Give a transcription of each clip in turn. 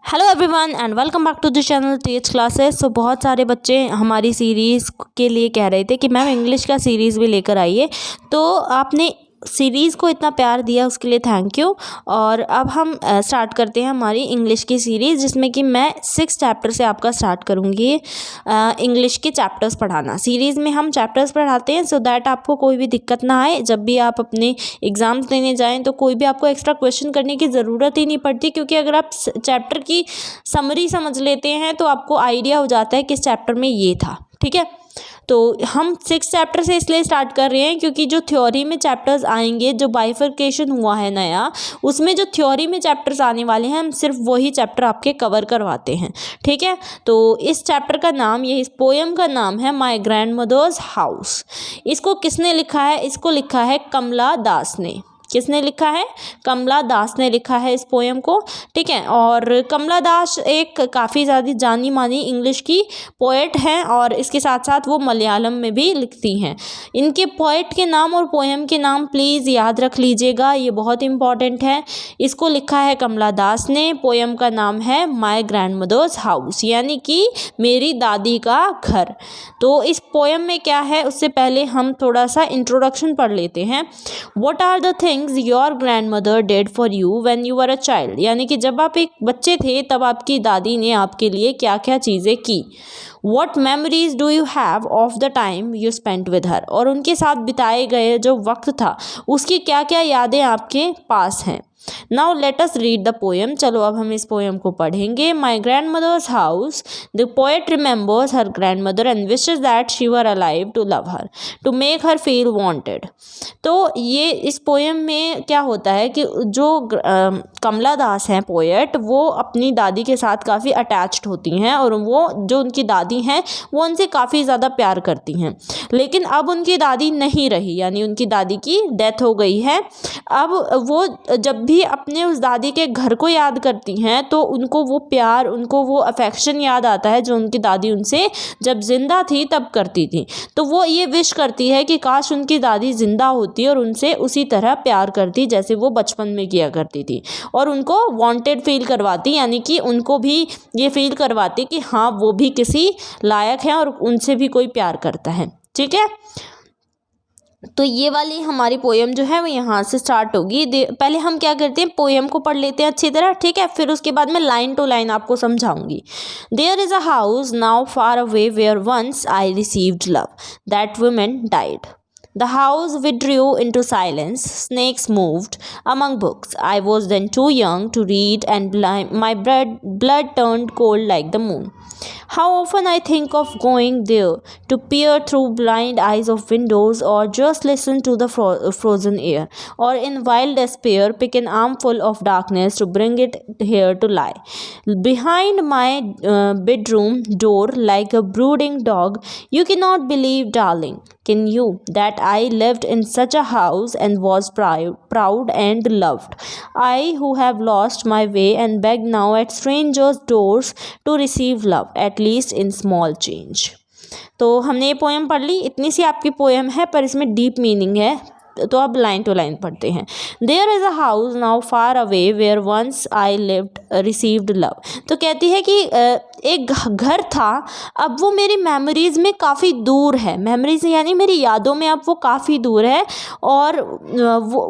Hello everyone and welcome back to the channel TH classes. So बहुत सारे बच्चे हमारी सीरीज़ के लिए कह रहे थे कि मैम इंग्लिश का सीरीज़ भी लेकर आइए, तो आपने सीरीज़ को इतना प्यार दिया उसके लिए थैंक यू। और अब हम स्टार्ट करते हैं हमारी इंग्लिश की सीरीज़, जिसमें कि मैं 6 चैप्टर से आपका स्टार्ट करूँगी इंग्लिश के चैप्टर्स पढ़ाना। सीरीज़ में हम चैप्टर्स पढ़ाते हैं सो दैट आपको कोई भी दिक्कत ना आए। जब भी आप अपने एग्ज़ाम्स देने जाएँ तो कोई भी आपको एक्स्ट्रा क्वेश्चन करने की ज़रूरत ही नहीं पड़ती, क्योंकि अगर आप चैप्टर की समरी समझ लेते हैं तो आपको आइडिया हो जाता है कि इस चैप्टर में ये था। ठीक है, तो हम 6 चैप्टर से इसलिए स्टार्ट कर रहे हैं क्योंकि जो थ्योरी में चैप्टर्स आएंगे, जो बाइफर्केशन हुआ है नया, उसमें जो थ्योरी में चैप्टर्स आने वाले हैं हम सिर्फ वही चैप्टर आपके कवर करवाते हैं। ठीक है, तो इस चैप्टर का नाम, ये इस पोएम का नाम है माई ग्रैंड मदर्स हाउस। इसको किसने लिखा है? इसको लिखा है कमला दास ने। किसने लिखा है? कमला दास ने लिखा है इस पोएम को। ठीक है, और कमला दास एक काफ़ी ज़्यादा जानी मानी इंग्लिश की पोएट हैं और इसके साथ साथ वो मलयालम में भी लिखती हैं। इनके पोएट के नाम और पोएम के नाम प्लीज़ याद रख लीजिएगा, ये बहुत इंपॉर्टेंट है। इसको लिखा है कमला दास ने। पोएम का नाम है माई ग्रैंड मदर्स हाउस, यानी कि मेरी दादी का घर। तो इस पोएम में क्या है, उससे पहले हम थोड़ा सा इंट्रोडक्शन पढ़ लेते हैं। What are the things your grandmother did for you when you were a child, यानी कि जब आप एक बच्चे थे तब आपकी दादी ने आपके लिए क्या क्या चीज़ें की। What memories do you have of the time you spent with her, और उनके साथ बिताए गए जो वक्त था उसकी क्या क्या यादें आपके पास हैं। Now let us read the poem. चलो अब हम इस पोएम को पढ़ेंगे। My grandmother's house, the poet remembers her grandmother and wishes that she were alive to love her, to make her feel wanted. तो ये इस poem में क्या होता है कि जो कमला दास हैं पोएट, वो अपनी दादी के साथ काफ़ी अटैच्ड होती हैं और वो जो उनकी दादी हैं वो उनसे काफ़ी ज़्यादा प्यार करती हैं। लेकिन अब उनकी दादी नहीं रही, यानी उनकी दादी की डेथ हो गई है। अब वो जब भी अपने उस दादी के घर को याद करती हैं तो उनको वो प्यार, उनको वो अफेक्शन याद आता है जो उनकी दादी उनसे जब जिंदा थी तब करती थी। तो वो ये विश करती है कि काश उनकी दादी जिंदा होती और उनसे उसी तरह प्यार करती जैसे वो बचपन में किया करती थी, और उनको वांटेड फील करवाती, यानी कि उनको भी ये फील करवाती कि हाँ वो भी किसी लायक है और उनसे भी कोई प्यार करता है। ठीक है, तो ये वाली हमारी पोएम जो है वो यहाँ से स्टार्ट होगी। पहले हम क्या करते हैं, पोएम को पढ़ लेते हैं अच्छी तरह। ठीक है, फिर उसके बाद मैं लाइन टू लाइन आपको समझाऊंगी। There is a house now far away where once I received love, that women died. The house withdrew into silence. Snakes moved among books. I was then too young to read, and my blood turned cold like the moon. How often I think of going there to peer through blind eyes of windows, or just listen to the frozen air, or in wild despair pick an armful of darkness to bring it here to lie behind my bedroom door like a brooding dog. You cannot believe, darling, can you, that I lived in such a house and was proud and loved? I who have lost my way and beg now at strangers' doors to receive love, at least in small change. तो हमने ये poem पढ़ ली। इतनी सी आपकी poem है पर इसमें deep meaning है, तो अब लाइन टू लाइन पढ़ते हैं। There is a house now far away where once I lived received love. तो कहती है कि एक घर था, अब वो मेरी मेमोरीज़ में काफ़ी दूर है। मेमोरीज यानी मेरी यादों में अब वो काफ़ी दूर है, और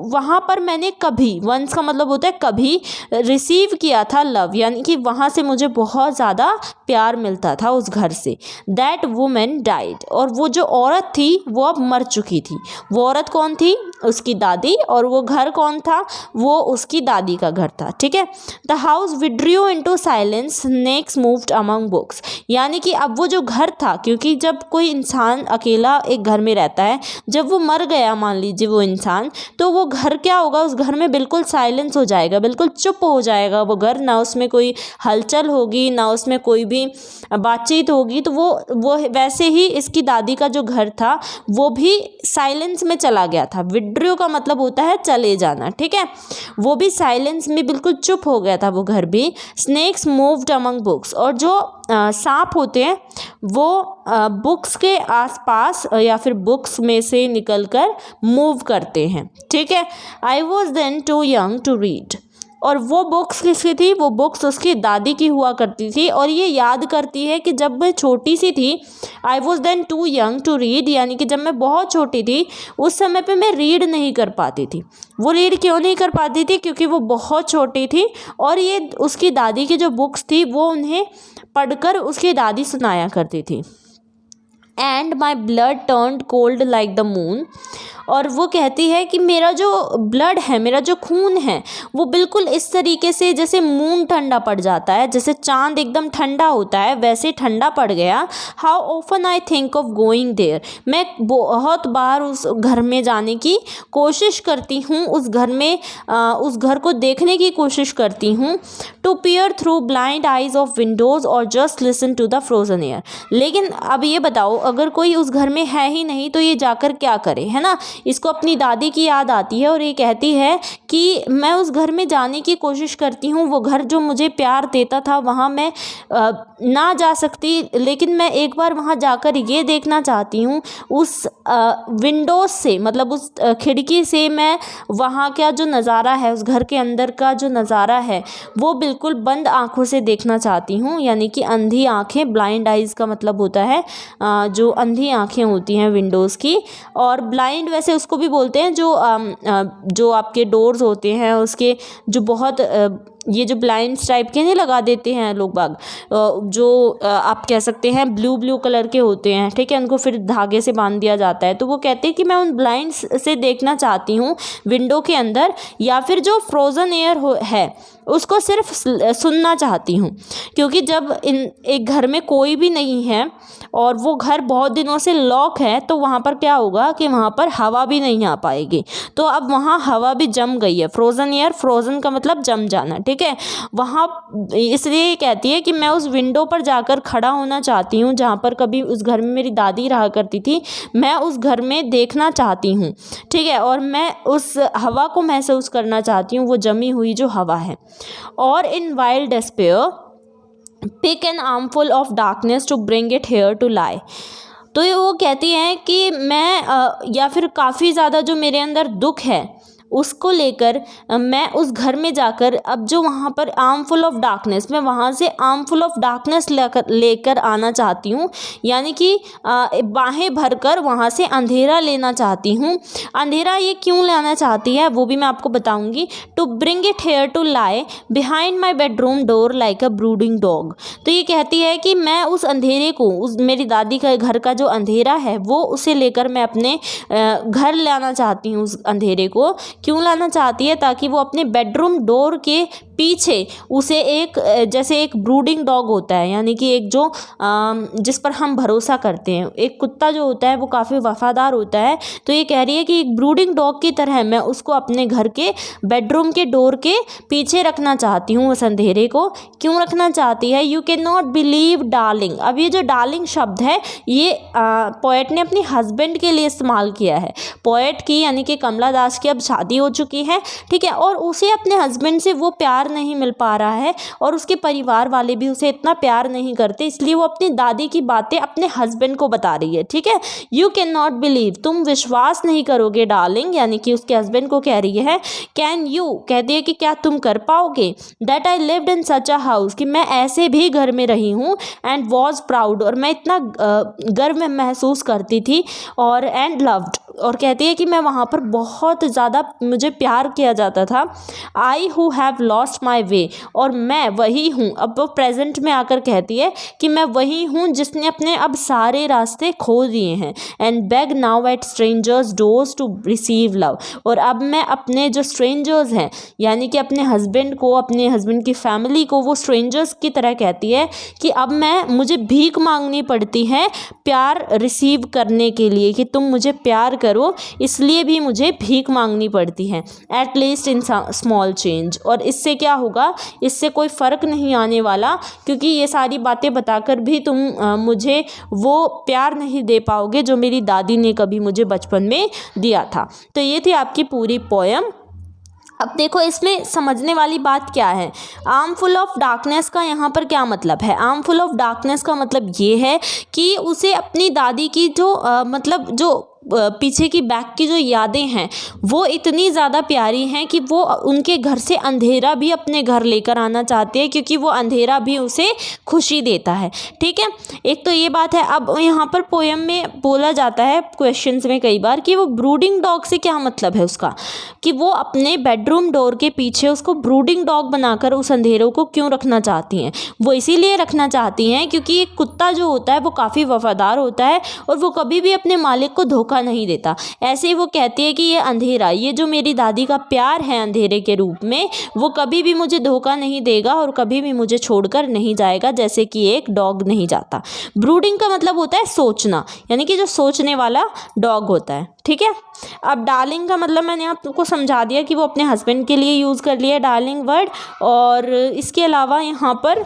वहाँ पर मैंने कभी, वंस का मतलब होता है कभी, रिसीव किया था लव, यानी कि वहाँ से मुझे बहुत ज़्यादा प्यार मिलता था उस घर से। दैट वुमेन डाइड, और वो जो औरत थी वो अब मर चुकी थी। वो औरत कौन थी? उसकी दादी। और वो घर कौन था? वो उसकी दादी का घर था। ठीक है, the house withdrew into silence, snakes moved among books, यानी कि अब वो जो घर था, क्योंकि जब कोई इंसान अकेला एक घर में रहता है, जब वो मर गया मान लीजिए वो इंसान, तो वो घर क्या होगा, उस घर में बिल्कुल साइलेंस हो जाएगा, बिल्कुल चुप हो जाएगा वो घर। ना उसमें कोई हलचल होगी, ना उसमें कोई भी बातचीत होगी। तो वो वैसे ही इसकी दादी का जो घर था वो भी साइलेंस में चला गया था। विड्रू का मतलब होता है चले जाना। ठीक है, वो भी साइलेंस में बिल्कुल चुप हो गया था वो घर भी। स्नेक्स मूव्ड अमंग बुक्स, और जो सांप होते हैं वो बुक्स के आसपास या फिर बुक्स में से निकलकर मूव करते हैं। ठीक है, I was then too young to read, और वो बुक्स किसकी थी, वो बुक्स उसकी दादी की हुआ करती थी। और ये याद करती है कि जब मैं छोटी सी थी, I was then too young to read, यानी कि जब मैं बहुत छोटी थी उस समय पे मैं रीड नहीं कर पाती थी। वो रीड क्यों नहीं कर पाती थी, क्योंकि वो बहुत छोटी थी और ये उसकी दादी की जो बुक्स थी वो उन्हें पढ़कर उसकी दादी सुनाया करती थी। And my blood turned cold like the moon, और वो कहती है कि मेरा जो ब्लड है, मेरा जो खून है, वो बिल्कुल इस तरीके से जैसे मून ठंडा पड़ जाता है, जैसे चांद एकदम ठंडा होता है वैसे ठंडा पड़ गया। How often I think of going there, मैं बहुत बार उस घर में जाने की कोशिश करती हूँ, उस घर को देखने की कोशिश करती हूँ। To peer through blind eyes of windows और just listen to the frozen air. लेकिन अब ये बताओ, अगर कोई उस घर में है ही नहीं तो ये जाकर क्या करे, है ना। इसको अपनी दादी की याद आती है और ये कहती है कि मैं उस घर में जाने की कोशिश करती हूँ, वो घर जो मुझे प्यार देता था वहाँ मैं ना जा सकती, लेकिन मैं एक बार वहाँ जाकर ये देखना चाहती हूँ उस विंडोज़ से, मतलब उस खिड़की से मैं वहाँ का जो नज़ारा है, उस घर के अंदर का जो नज़ारा है वो बिल्कुल बंद आँखों से देखना चाहती हूँ। यानी कि अंधी आँखें, ब्लाइंड आइज़ का मतलब होता है जो अंधी आँखें होती हैं विंडोज़ की। और ब्लाइंड वैसे उसको भी बोलते हैं जो आपके डोर्स होते हैं उसके जो बहुत ये जो ब्लाइंड्स टाइप के नहीं लगा देते हैं लोग बाग, जो आप कह सकते हैं ब्लू कलर के होते हैं, ठीक है, उनको फिर धागे से बांध दिया जाता है। तो वो कहते हैं कि मैं उन ब्लाइंड्स से देखना चाहती हूँ विंडो के अंदर, या फिर जो फ्रोज़न एयर है उसको सिर्फ सुनना चाहती हूँ। क्योंकि जब एक घर में कोई भी नहीं है और वो घर बहुत दिनों से लॉक है तो वहाँ पर क्या होगा कि वहाँ पर हवा भी नहीं आ पाएगी। तो अब वहाँ हवा भी जम गई है, फ्रोज़न एयर, फ्रोज़न का मतलब जम जाना, ठीक है। वहाँ इसलिए कहती है कि मैं उस विंडो पर जाकर खड़ा होना चाहती हूँ जहाँ पर कभी उस घर में मेरी दादी रहा करती थी, मैं उस घर में देखना चाहती हूँ, ठीक है, और मैं उस हवा को महसूस करना चाहती हूँ, वो जमी हुई जो हवा है। और in wild despair pick an armful of darkness to bring it here to lie. तो ये वो कहती हैं कि मैं या फिर काफ़ी ज़्यादा जो मेरे अंदर दुख है उसको लेकर मैं उस घर में जाकर, अब जो वहाँ पर आर्मफुल ऑफ डार्कनेस, मैं वहाँ से आर्मफुल ऑफ डार्कनेस लेकर आना चाहती हूँ। यानी कि बाहें भरकर वहाँ से अंधेरा लेना चाहती हूँ। अंधेरा ये क्यों लाना चाहती है वो भी मैं आपको बताऊँगी। To bring it here to lie behind my bedroom door like a brooding dog. तो ये कहती है कि मैं उस अंधेरे को, उस मेरी दादी का घर का जो अंधेरा है वो उसे लेकर मैं अपने घर लाना चाहती हूँ। उस अंधेरे को क्यों लाना चाहती है, ताकि वो अपने बेडरूम डोर के पीछे उसे जैसे एक ब्रूडिंग डॉग होता है, यानी कि एक जो जिस पर हम भरोसा करते हैं, एक कुत्ता जो होता है वो काफ़ी वफादार होता है। तो ये कह रही है कि एक ब्रूडिंग डॉग की तरह मैं उसको अपने घर के बेडरूम के डोर के पीछे रखना चाहती हूँ। उस अंधेरे को क्यों रखना चाहती है, you can not believe darling. अब ये जो डार्लिंग शब्द है ये पोएट ने अपनी हस्बैंड के लिए इस्तेमाल किया है। पोएट की यानी कि कमला दास की अब शादी हो चुकी है, ठीक है, और उसे अपने हस्बैंड से वो प्यार नहीं मिल पा रहा है और उसके परिवार वाले भी उसे इतना प्यार नहीं करते, इसलिए वो अपनी दादी की बातें अपने हस्बैंड को बता रही है, ठीक है। यू कैन नॉट बिलीव, तुम विश्वास नहीं करोगे डार्लिंग, यानी कि उसके हस्बैंड को कह रही है। कैन यू, कहती है कि क्या तुम कर पाओगे। That I lived in such a house, कि मैं ऐसे भी घर में रही हूँ। एंड वॉज प्राउड, और मैं इतना गर्व महसूस करती थी। और एंड लव्ड, और कहती है कि मैं वहाँ पर बहुत ज़्यादा मुझे प्यार किया जाता था। I who have lost my way, और मैं वही हूँ, अब वो प्रेजेंट में आकर कहती है कि मैं वही हूँ जिसने अपने अब सारे रास्ते खो दिए हैं। And beg now at strangers doors to receive love, और अब मैं अपने जो स्ट्रेंजर्स हैं, यानी कि अपने हस्बैंड को, अपने हस्बैंड की फैमिली को वो स्ट्रेंजर्स की तरह कहती है कि अब मुझे भीख मांगनी पड़ती है प्यार रिसीव करने के लिए, कि तुम मुझे प्यार करो, इसलिए भी मुझे भीख मांगनी पड़ती है। At least in small change, और इससे क्या होगा, इससे कोई फ़र्क नहीं आने वाला, क्योंकि ये सारी बातें बताकर भी तुम मुझे वो प्यार नहीं दे पाओगे जो मेरी दादी ने कभी मुझे बचपन में दिया था। तो ये थी आपकी पूरी पोयम। अब देखो इसमें समझने वाली बात क्या है। आर्मफुल ऑफ डार्कनेस का यहाँ पर क्या मतलब है। आर्मफुल ऑफ डार्कनेस का मतलब ये है कि उसे अपनी दादी की जो मतलब जो पीछे की बैक की जो यादें हैं वो इतनी ज़्यादा प्यारी हैं कि वो उनके घर से अंधेरा भी अपने घर लेकर आना चाहते हैं, क्योंकि वो अंधेरा भी उसे खुशी देता है। ठीक है, एक तो ये बात है। अब यहाँ पर पोएम में बोला जाता है क्वेश्चंस में कई बार कि वो ब्रूडिंग डॉग से क्या मतलब है उसका, कि वो अपने बेडरूम डोर के पीछे उसको ब्रूडिंग डॉग बनाकर उस अंधेरों को क्यों रखना चाहती हैं। वो इसीलिए रखना चाहती हैं क्योंकि एक कुत्ता जो होता है वो काफ़ी वफादार होता है और वो कभी भी अपने मालिक को धोखा नहीं देता। ऐसे ही वो कहती है कि ये अंधेरा, ये जो मेरी दादी का प्यार है अंधेरे के रूप में, वो कभी भी मुझे धोखा नहीं देगा और कभी भी मुझे छोड़कर नहीं जाएगा, जैसे कि एक डॉग नहीं जाता। ब्रूडिंग का मतलब होता है सोचना, यानी कि जो सोचने वाला डॉग होता है। ठीक है, अब डार्लिंग का मतलब मैंने आपको समझा दिया कि वो अपने हस्बैंड के लिए यूज़ कर लिया डार्लिंग वर्ड। और इसके अलावा यहाँ पर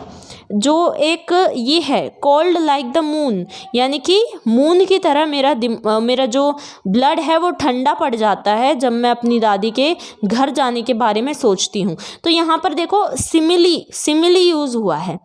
जो एक ये है कोल्ड लाइक द मून, यानी कि मून की तरह मेरा जो ब्लड है वो ठंडा पड़ जाता है जब मैं अपनी दादी के घर जाने के बारे में सोचती हूँ। तो यहाँ पर देखो सिमिली यूज़ हुआ है।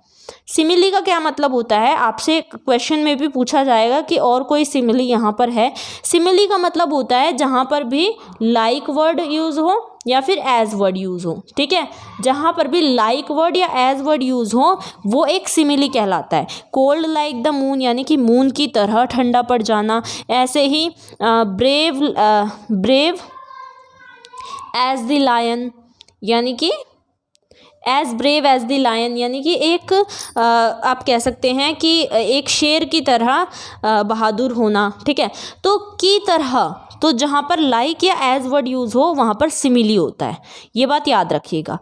सिमिली का क्या मतलब होता है, आपसे क्वेश्चन में भी पूछा जाएगा कि और कोई सिमिली यहाँ पर है। सिमिली का मतलब होता है जहाँ पर भी लाइक वर्ड यूज़ हो या फिर एज वर्ड यूज़ हो। ठीक है, जहाँ पर भी लाइक वर्ड या एज वर्ड यूज़ हो वो एक सिमिली कहलाता है। कोल्ड लाइक द मून यानी कि मून की तरह ठंडा पड़ जाना। ऐसे ही ब्रेव एज द लायन, यानी कि as brave as the lion, यानी कि एक आप कह सकते हैं कि एक शेर की तरह बहादुर होना। ठीक है, तो की तरह, तो जहाँ पर लाइक या एज वर्ड यूज़ हो वहाँ पर सिमिली होता है, ये बात याद रखिएगा।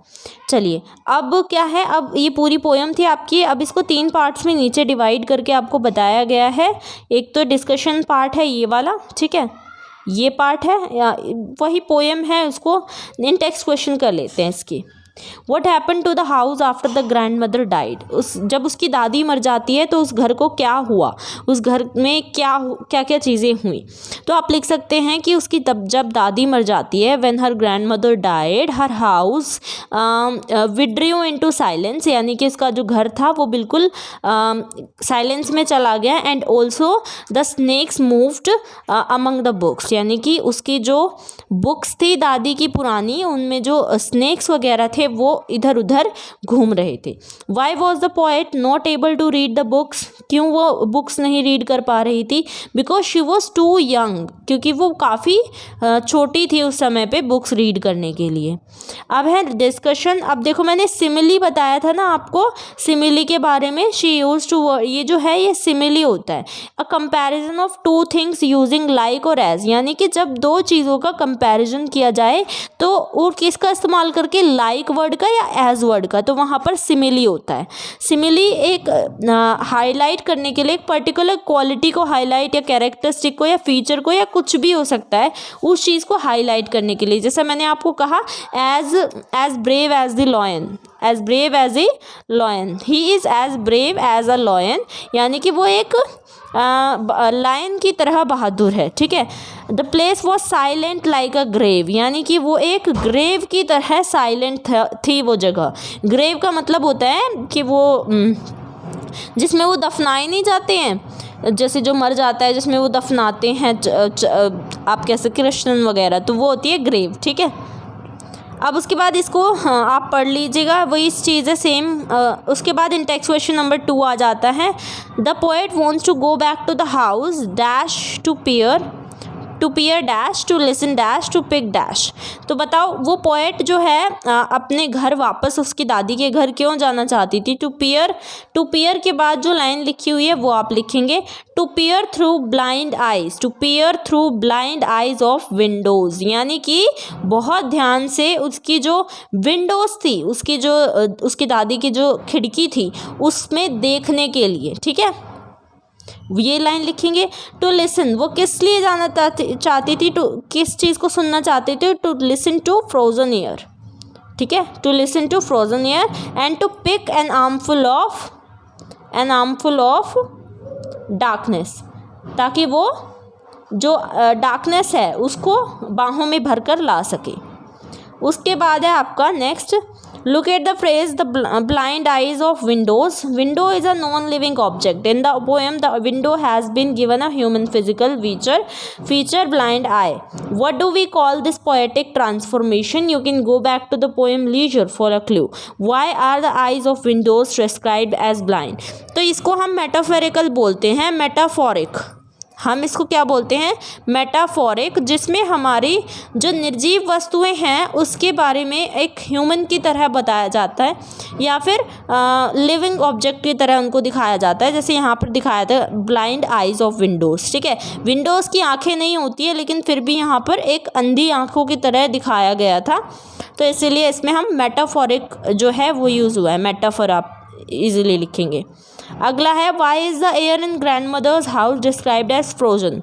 चलिए, अब क्या है, अब ये पूरी पोएम थी आपकी। अब इसको 3 पार्ट्स में नीचे डिवाइड करके आपको बताया गया है। एक तो डिस्कशन पार्ट है ये वाला, ठीक है, ये पार्ट है, वही पोएम है, उसको इन टेक्स्ट क्वेश्चन कर लेते हैं इसकी। What happened to the house after the grandmother died? जब उसकी दादी मर जाती है तो उस घर को क्या हुआ, उस घर में क्या क्या चीज़ें हुई। तो आप लिख सकते हैं कि उसकी जब दादी मर जाती है, when her grandmother died, her house withdrew into silence, यानी कि उसका जो घर था वो बिल्कुल साइलेंस में चला गया। And also the snakes moved among the books, यानी कि उसकी जो बुक्स थी दादी की पुरानी, उनमें जो स्नेक्स वगैरह थे वो इधर उधर घूम रहे थे। Why was the poet not able to read the books, क्यों वो बुक्स नहीं रीड कर पा रही थी? Because she was too young, क्योंकि वो काफ़ी छोटी थी उस समय पे बुक्स रीड करने के लिए। अब है डिस्कशन। अब देखो मैंने सिमिली बताया था ना आपको, सिमिली के बारे में, शी यूज टू, ये जो है ये सिमिली होता है। A comparison of two things using like और एज, यानी कि जब दो चीज़ों का कंपैरिजन किया जाए तो और किसका इस्तेमाल करके, लाइक वर्ड का या एज वर्ड का, तो वहाँ पर सिमिली होता है। सिमिली एक हाईलाइट करने के लिए एक पर्टिकुलर क्वालिटी को हाईलाइट या कैरेक्टरिस्टिक को या फीचर को या कुछ भी हो सकता है, उस चीज़ को हाईलाइट करने के लिए। जैसा मैंने आपको कहा, as brave as the lion, as brave as a lion, he is as brave as a lion, यानी कि वो एक लायन की तरह बहादुर है। ठीक है, the place was silent like a grave, यानी कि वो एक ग्रेव की तरह साइलेंट थी वो जगह। ग्रेव का मतलब होता है कि वो जिसमें वो दफनाए नहीं जाते हैं, जैसे जो मर जाता है जिसमें वो दफनाते हैं आप कैसे क्रिश्चियन वगैरह, तो वो होती है ग्रेव। ठीक है, अब उसके बाद इसको आप पढ़ लीजिएगा, वही चीज़ है सेम। उसके बाद इन टेक्स्ट क्वेश्चन नंबर 2 आ जाता है। The poet wants to go back to the house dash to peer dash to listen dash to pick dash. तो बताओ वो पोएट जो है अपने घर वापस उसकी दादी के घर क्यों जाना चाहती थी? टू पियर के बाद जो लाइन लिखी हुई है वो आप लिखेंगे, to peer through blind eyes, to peer through blind eyes of windows, यानी कि बहुत ध्यान से उसकी जो विंडोज़ थी, उसकी जो उसकी दादी की जो खिड़की थी उसमें देखने के लिए। ठीक है, ये लाइन लिखेंगे। टू लिसन, वो किस लिए जाना चाहती थी, टू किस चीज़ को सुनना चाहती थी? To listen to frozen air. ठीक है, to listen to frozen air. And to pick an armful of darkness, ताकि वो जो डार्कनेस है उसको बाहों में भरकर ला सके। उसके बाद है आपका next, Look at the phrase the blind eyes of windows. Window is a non-living object. In the poem, the window has been given a human physical feature blind eye. What do we call this poetic transformation? You can go back to the poem Leisure for a clue. Why are the eyes of windows described as blind? तो इसको हम metaphorical बोलते हैं, metaphoric. हम इसको क्या बोलते हैं? मेटाफोरिक, जिसमें हमारी जो निर्जीव वस्तुएं हैं उसके बारे में एक ह्यूमन की तरह बताया जाता है या फिर लिविंग ऑब्जेक्ट की तरह उनको दिखाया जाता है। जैसे यहाँ पर दिखाया था ब्लाइंड आइज़ ऑफ विंडोज़, ठीक है। विंडोज़ की आंखें नहीं होती है, लेकिन फिर भी यहाँ पर एक अंधी आंखों की तरह दिखाया गया था, तो इसीलिए इसमें हम मेटाफोरिक जो है वो यूज़ हुआ है। मेटाफोर आप इजीली लिखेंगे। अगला है why is the air in grandmother's house described as frozen.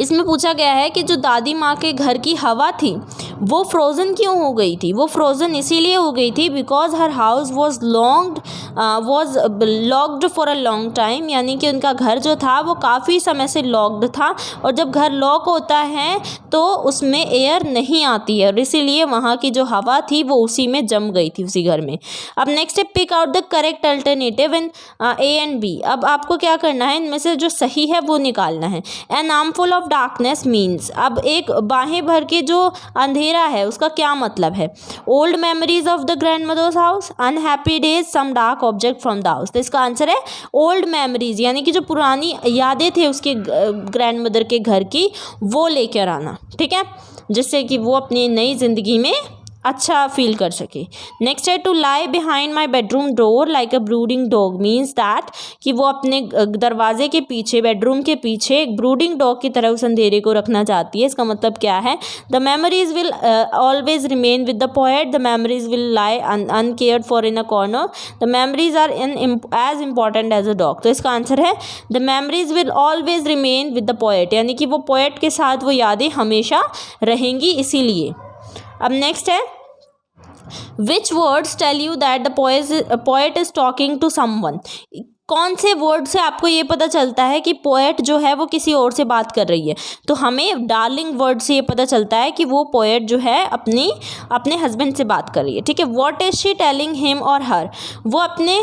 इसमें पूछा गया है कि जो दादी माँ के घर की हवा थी वो फ्रोज़न क्यों हो गई थी? वो फ्रोज़न इसीलिए हो गई थी because her house was locked for a long time, यानी कि उनका घर जो था वो काफ़ी समय से लॉक्ड था, और जब घर लॉक होता है तो उसमें एयर नहीं आती है, और इसीलिए वहाँ की जो हवा थी वो उसी में जम गई थी, उसी घर में। अब नेक्स्ट है pick out the correct alternative in A and B. अब आपको क्या करना है, इनमें से जो सही है वो निकालना है। An armful of darkness means, अब एक बाहें भर के जो अंधेरा है उसका क्या मतलब है? Old memories of the grandmother's house, unhappy days, some dark object from the house. तो इसका आंसर है ओल्ड मेमोरीज, यानी कि जो पुरानी यादें थे उसके ग्रैंड मदर के घर की वो लेकर आना, ठीक है, जिससे कि वो अपनी नई जिंदगी में अच्छा फील कर सके। नेक्स्ट है to lie behind my bedroom door like a brooding dog means that, कि वो अपने दरवाजे के पीछे, बेडरूम के पीछे एक ब्रूडिंग डॉग की तरह उस अंधेरे को रखना चाहती है। इसका मतलब क्या है? The memories will always remain with the poet, the memories will lie uncared for in a corner, the memories are as important as a dog. तो इसका आंसर है the memories will always remain with the poet, यानी कि वो poet के साथ वो यादें हमेशा रहेंगी, इसीलिए। अब नेक्स्ट है Which words tell you that the poet is talking to someone? कौन से वर्ड से आपको ये पता चलता है कि पोएट जो है वो किसी और से बात कर रही है? तो हमें डार्लिंग वर्ड से ये पता चलता है कि वो पोएट जो है अपने हस्बैंड से बात कर रही है, ठीक है। What is she telling him और हर, वो अपने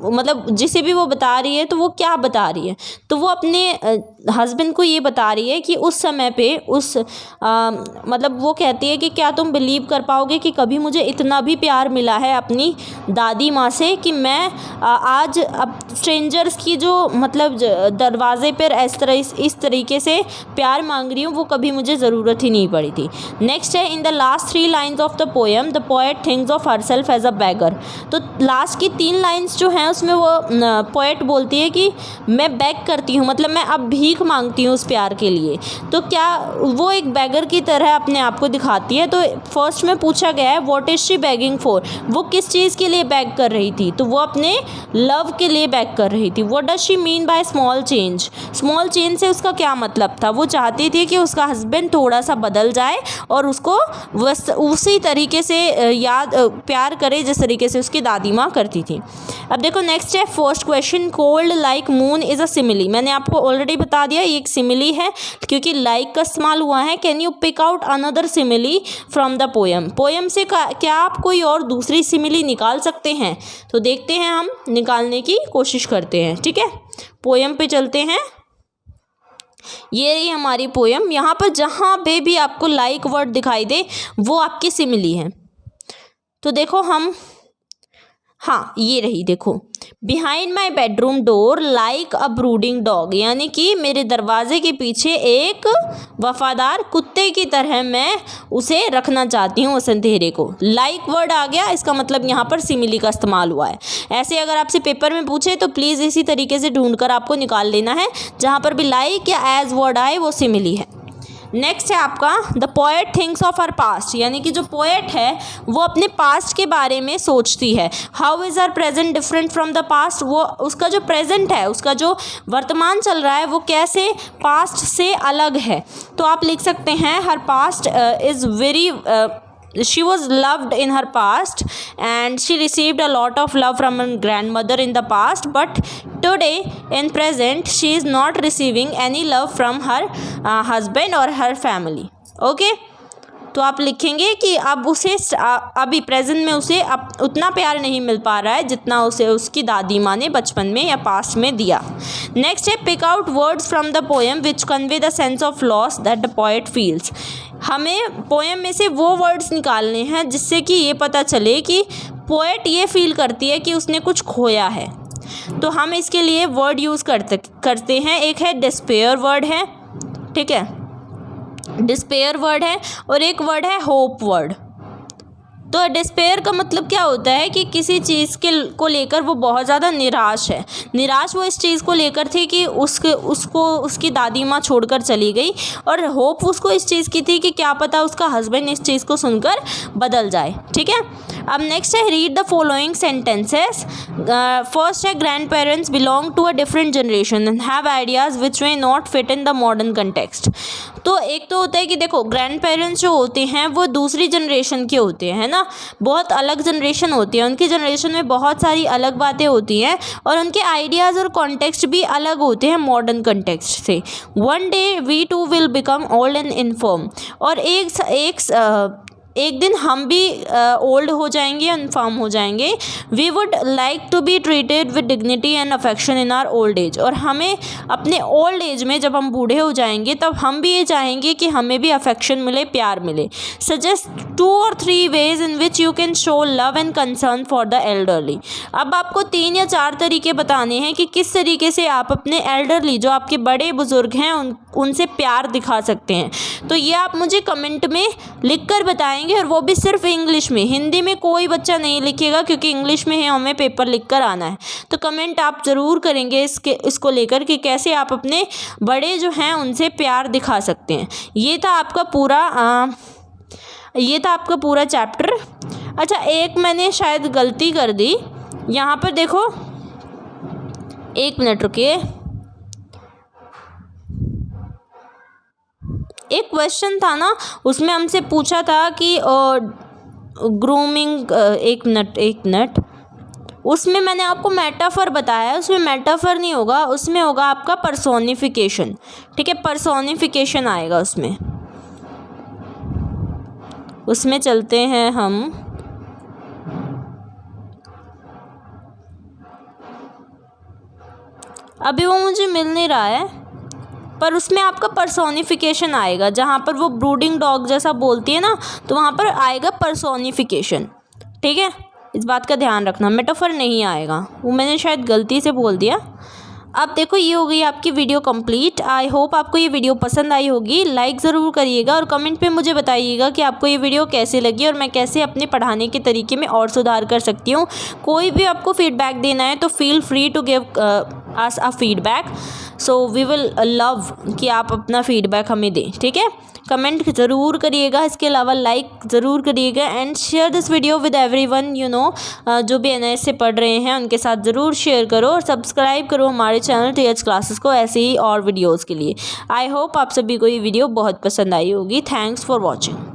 मतलब जिसे भी वो बता रही है तो वो क्या बता रही है? तो वो अपने हस्बैंड को ये बता रही है कि उस समय पे मतलब वो कहती है कि क्या तुम बिलीव कर पाओगे कि कभी मुझे इतना भी प्यार मिला है अपनी दादी माँ से कि मैं आज अब स्ट्रेंजर्स की जो मतलब दरवाजे पर इस तरीके से प्यार मांग रही हूँ, वो कभी मुझे ज़रूरत ही नहीं पड़ी थी। नेक्स्ट है in the last 3 lines of the poem the poet thinks of herself as a beggar. तो लास्ट की 3 लाइन्स जो हैं उसमें वो पोएट बोलती है कि मैं बेग करती हूँ, मतलब मैं अब भीख मांगती हूँ उस प्यार के लिए। तो क्या वो एक बेगर की तरह अपने आप को दिखाती है? तो फर्स्ट में पूछा गया है what is she begging for, वो किस चीज़ के लिए बेग कर रही थी? तो वो अपने लव के लिए बेग कर रही थी। What does she mean by small change, small change से उसका क्या मतलब था? वो चाहती थी कि उसका हस्बैंड थोड़ा सा बदल जाए और उसको उसी तरीके से प्यार करे जिस तरीके से उसकी दादी माँ करती थी। अब देखो नेक्स्ट है first question, cold like moon is a simile. मैंने आपको ऑलरेडी बता दिया ये एक सिमिली है क्योंकि लाइक का इस्तेमाल हुआ है। Can you pick out another simile from the poem, poem से क्या आप कोई और दूसरी सिमिली निकाल सकते हैं? तो देखते हैं, हम निकालने की कोशिश करते हैं, ठीक है। पोएम पे चलते हैं, ये रही हमारी पोएम। यहाँ पर जहाँ पे भी आपको लाइक वर्ड दिखाई दे वो आपकी सिमिली है। तो देखो हम, हाँ ये रही, देखो behind my bedroom door like a brooding dog, यानी कि मेरे दरवाजे के पीछे एक वफादार कुत्ते की तरह मैं उसे रखना चाहती हूँ उस अंधेरे को। लाइक वर्ड आ गया, इसका मतलब यहाँ पर सिमिली का इस्तेमाल हुआ है। ऐसे अगर आपसे पेपर में पूछे तो प्लीज़ इसी तरीके से ढूंढकर आपको निकाल लेना है, जहाँ पर भी लाइक या एज वर्ड आए वो सिमिली है। नेक्स्ट है आपका the poet thinks of her past, यानी कि जो पोएट है वो अपने पास्ट के बारे में सोचती है। How is her present different from the past, वो उसका जो प्रेजेंट है, उसका जो वर्तमान चल रहा है वो कैसे पास्ट से अलग है। तो आप लिख सकते हैं her past is very she was loved in her past and she received a lot of love from her grandmother in the past, but today in present she is not receiving any love from her husband or her family. Okay, तो आप लिखेंगे कि अब उसे अभी present में उसे अब उतना प्यार नहीं मिल पा रहा है जितना उसे उसकी दादी माँ ने बचपन में या पास्ट में दिया। नेक्स्ट है pick out words from the poem which convey the sense of loss that the poet feels. हमें पोएम में से वो वर्ड्स निकालने हैं जिससे कि ये पता चले कि पोएट ये फील करती है कि उसने कुछ खोया है। तो हम इसके लिए वर्ड यूज़ करते हैं। एक है डिस्पेयर वर्ड है, ठीक है, डिस्पेयर वर्ड है, और एक वर्ड है होप वर्ड। तो डिस्पेयर का मतलब क्या होता है कि किसी चीज़ को लेकर वो बहुत ज़्यादा निराश है। निराश वो इस चीज़ को लेकर थी कि उसको उसकी दादी माँ छोड़कर चली गई, और होप उसको इस चीज़ की थी कि क्या पता उसका हस्बैंड इस चीज़ को सुनकर बदल जाए, ठीक है। अब नेक्स्ट है read the following sentences. First है grandparents belong to a different generation and have ideas which may not fit in the modern context. तो एक तो होता है कि देखो ग्रैंड पेरेंट्स जो होते हैं वो दूसरी जनरेशन के होते हैं ना, बहुत अलग जनरेशन होती है, उनकी जनरेशन में बहुत सारी अलग बातें होती हैं और उनके आइडियाज़ और कॉन्टेक्स्ट भी अलग होते हैं मॉडर्न कॉन्टेक्स्ट से। One day we too will become old and infirm, और एक दिन हम भी ओल्ड हो जाएंगे, इन्फॉर्म हो जाएंगे। We would like to be treated with dignity and affection in our old age, और हमें अपने ओल्ड एज में जब हम बूढ़े हो जाएंगे तब हम भी ये चाहेंगे कि हमें भी अफेक्शन मिले, प्यार मिले। Suggest 2 or 3 ways in which you can show love and concern for the elderly. अब आपको 3 या 4 तरीके बताने हैं कि किस तरीके से आप अपने एल्डरली जो आपके बड़े बुजुर्ग हैं उनसे प्यार दिखा सकते हैं। तो ये आप मुझे कमेंट में लिख कर बताएंगे, और वो भी सिर्फ इंग्लिश में। हिंदी में कोई बच्चा नहीं लिखेगा क्योंकि इंग्लिश में ही हमें पेपर लिख कर आना है। तो कमेंट आप ज़रूर करेंगे इसको लेकर कि कैसे आप अपने बड़े जो हैं उनसे प्यार दिखा सकते हैं। ये था आपका पूरा चैप्टर। अच्छा, एक मैंने शायद गलती कर दी यहाँ पर, देखो 1 मिनट रुकिए। एक क्वेश्चन था ना, उसमें हमसे पूछा था कि ग्रूमिंग, एक मिनट, उसमें मैंने आपको मेटाफर बताया, उसमें मेटाफर नहीं होगा, उसमें होगा आपका पर्सोनिफिकेशन, ठीक है, पर्सोनिफिकेशन आएगा उसमें चलते हैं हम। अभी वो मुझे मिल नहीं रहा है, पर उसमें आपका पर्सोनिफिकेशन आएगा। जहाँ पर वो ब्रूडिंग डॉग जैसा बोलती है ना, तो वहाँ पर आएगा पर्सोनिफिकेशन, ठीक है, इस बात का ध्यान रखना। मेटाफर नहीं आएगा, वो मैंने शायद गलती से बोल दिया। अब देखो ये हो गई आपकी वीडियो कंप्लीट। आई होप आपको ये वीडियो पसंद आई होगी। लाइक ज़रूर करिएगा और कमेंट पे मुझे बताइएगा कि आपको ये वीडियो कैसी लगी और मैं कैसे अपने पढ़ाने के तरीके में और सुधार कर सकती हूँ। कोई भी आपको फीडबैक देना है तो feel free to give us a feedback. So we will love कि आप अपना फीडबैक हमें दें, ठीक है। कमेंट ज़रूर करिएगा, इसके अलावा लाइक ज़रूर करिएगा and share this video with everyone, you know, जो भी एनएस से पढ़ रहे हैं उनके साथ ज़रूर शेयर करो और सब्सक्राइब करो हमारे चैनल टीएच क्लासेस को ऐसे ही और वीडियोज़ के लिए। आई होप आप सभी को ये वीडियो बहुत पसंद आई होगी। Thanks for watching.